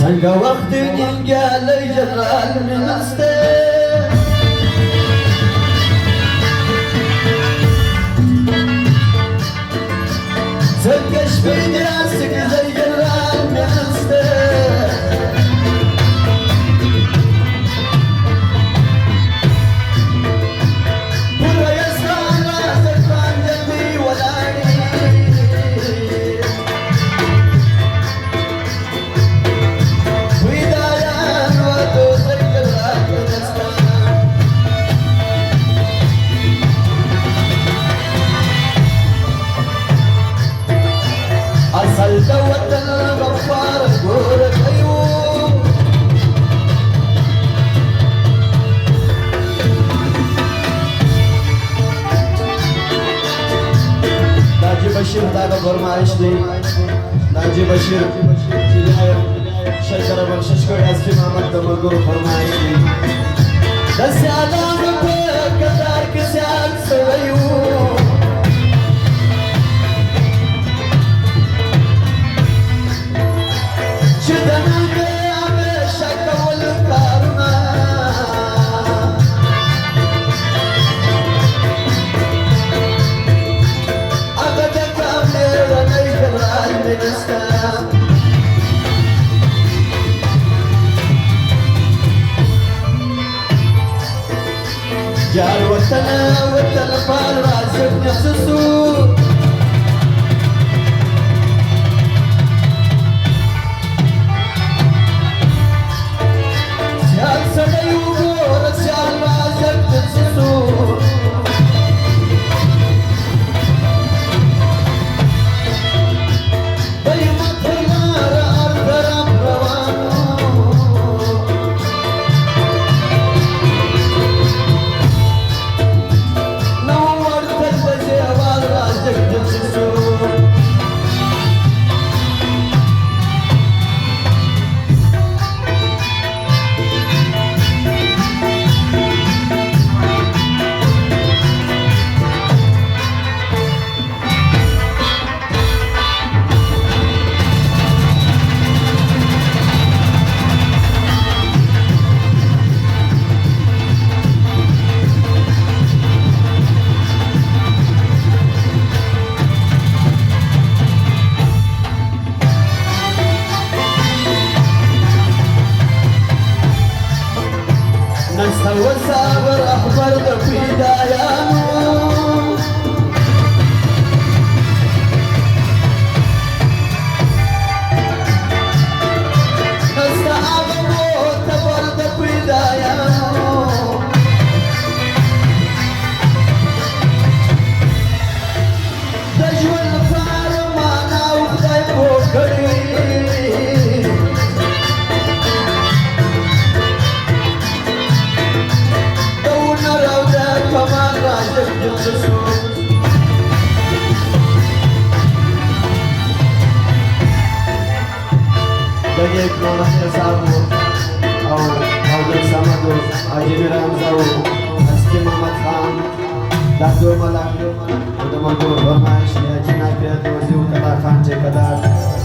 سنگ وقت نگل جرال نسته زکش بینی راسک زی جرال نسته बशीर दादा फरमाइश दी नाजी बशीर शेखर बख्शिश को एसपी मोहम्मद तमगुर फरमाइश दी दस आदम पे कदार के साथ सवयू चदना के आवे शकवल कारुना جار وطنا وطن فال راسب نفسسو سيال سديو غور سيال راسب نفسسو والصابر أخبر في دايانو نستعب موت برد في دايانو دجو الفار مانا وخداي بوكري Dagi Ekronas Yasavu, Audur Samadu, Ajimir Hamzavu, Aski Muhammad Khan, Dadu Malak, Udamandur Burmaish, Jina Piyat Waziu Kadar Khan Kadar.